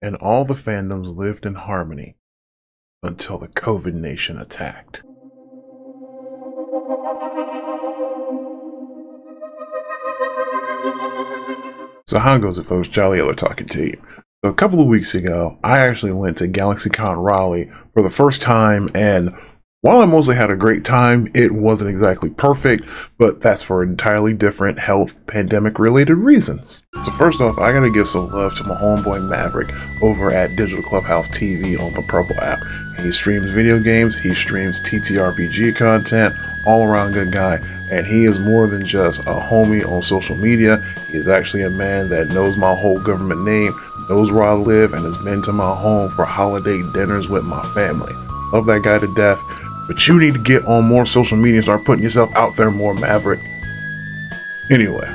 and all the fandoms lived in harmony until the COVID nation attacked. So how goes it, folks? Jolly Yellow talking to you. So a couple of weeks ago, I actually went to GalaxyCon Raleigh for the first time, and while I mostly had a great time, it wasn't exactly perfect, but that's for entirely different health pandemic related reasons. So first off, I gotta give some love to my homeboy Maverick over at Digital Clubhouse TV on the Purple app. He streams video games, he streams TTRPG content, all around good guy, and he is more than just a homie on social media. He is actually a man that knows my whole government name, knows where I live, and has been to my home for holiday dinners with my family. Love that guy to death. But you need to get on more social media and start putting yourself out there more, Maverick. Anyway,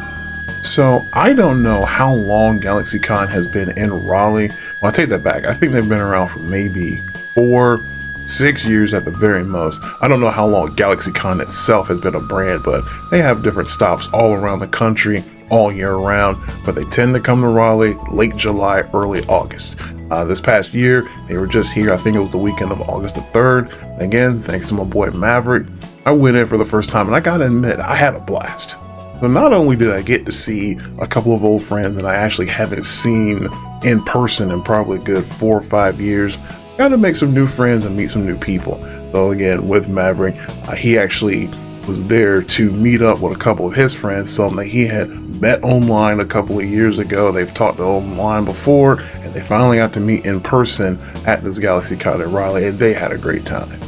so I don't know how long GalaxyCon has been in Raleigh. Well, I take that back. I think they've been around for maybe 4-6 years at the very most. I don't know how long GalaxyCon itself has been a brand, but they have different stops all around the country all year round, but they tend to come to Raleigh late July, early August. This past year, they were just here. I think it was the weekend of August the 3rd. Again, thanks to my boy Maverick, I went in for the first time, and I gotta admit, I had a blast. So not only did I get to see a couple of old friends that I actually haven't seen in person in probably a good 4 or 5 years, got to make some new friends and meet some new people. So again, with Maverick, he actually was there to meet up with a couple of his friends, some that he had met online a couple of years ago. They've talked online before, and they finally got to meet in person at this GalaxyCon in Raleigh, and they had a great time.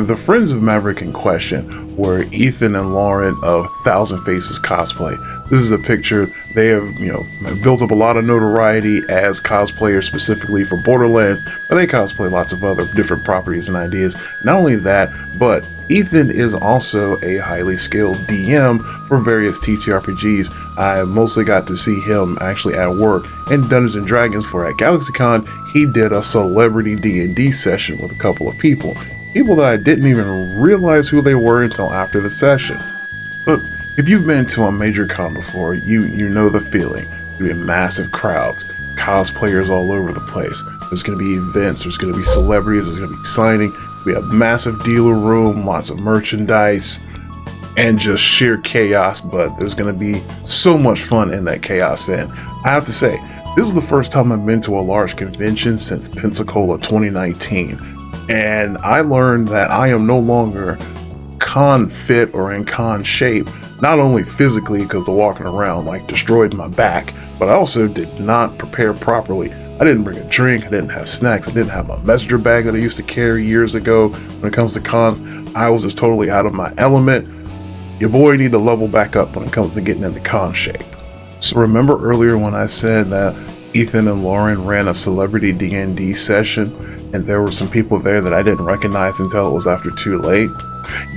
The friends of Maverick in question were Ethan and Lauren of Thousand Faces Cosplay. This is a picture. They have, built up a lot of notoriety as cosplayers specifically for Borderlands, but they cosplay lots of other different properties and ideas. Not only that, but Ethan is also a highly skilled DM for various TTRPGs. I mostly got to see him actually at work in Dungeons and Dragons, for at GalaxyCon, he did a celebrity D&D session with a couple of people that I didn't even realize who they were until after the session. But if you've been to a major con before, you know the feeling. There'll be massive crowds, cosplayers all over the place. There's going to be events, there's going to be celebrities, there's going to be signing. We have massive dealer room, lots of merchandise, and just sheer chaos, but there's going to be so much fun in that chaos. And I have to say, this is the first time I've been to a large convention since Pensacola 2019. And I learned that I am no longer con fit or in con shape, not only physically because the walking around destroyed my back, but I also did not prepare properly. I didn't bring a drink, I didn't have snacks, I didn't have my messenger bag that I used to carry years ago. When it comes to cons, I was just totally out of my element. Your boy need to level back up when it comes to getting into con shape. So remember earlier when I said that Ethan and Lauren ran a celebrity D&D session, and there were some people there that I didn't recognize until it was after too late?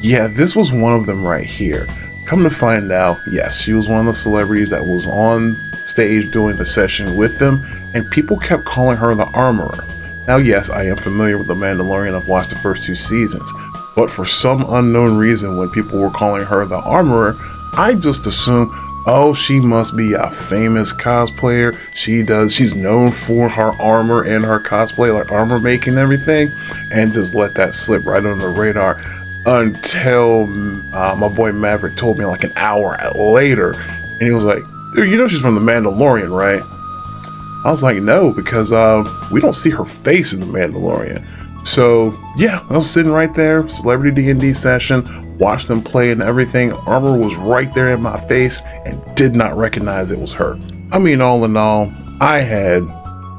Yeah, this was one of them right here. Come to find out, yes, she was one of the celebrities that was on stage doing the session with them, and people kept calling her the Armorer. Now, yes, I am familiar with The Mandalorian. I've watched the first 2 seasons, but for some unknown reason, when people were calling her the Armorer, I just assumed, oh, she must be a famous cosplayer. She's known for her armor and her cosplay, like armor making and everything, and just let that slip right under the radar until my boy Maverick told me like an hour later, and he was like, dude, you know she's from The Mandalorian, right? I was like, no, because we don't see her face in The Mandalorian. So yeah, I was sitting right there, celebrity D&D session, watched them play and everything. Armor was right there in my face and did not recognize it was her. I mean, all in all, I had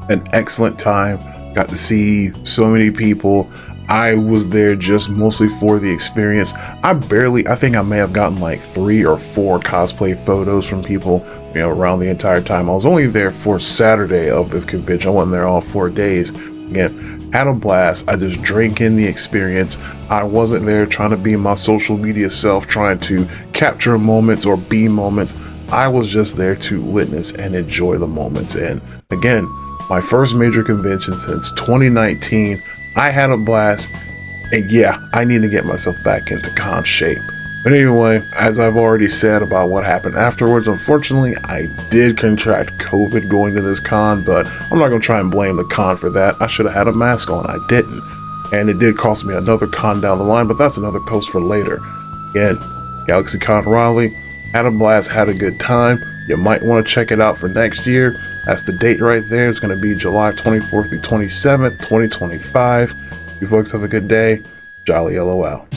an excellent time. Got to see so many people. I was there just mostly for the experience. I think I may have gotten like 3 or 4 cosplay photos from people, around the entire time. I was only there for Saturday of the convention. I wasn't there all 4 days. Again, had a blast. I just drank in the experience. I wasn't there trying to be my social media self, trying to capture moments or be moments. I was just there to witness and enjoy the moments. And again, my first major convention since 2019. I had a blast, and yeah, I need to get myself back into con shape. But anyway, as I've already said about what happened afterwards, unfortunately, I did contract COVID going to this con, but I'm not going to try and blame the con for that. I should have had a mask on. I didn't. And it did cost me another con down the line, but that's another post for later. Again, GalaxyCon Raleigh, had a blast, had a good time. You might want to check it out for next year. That's the date right there. It's going to be July 24th through 27th, 2025. You folks have a good day. Jolly LOL.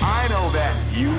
I know that you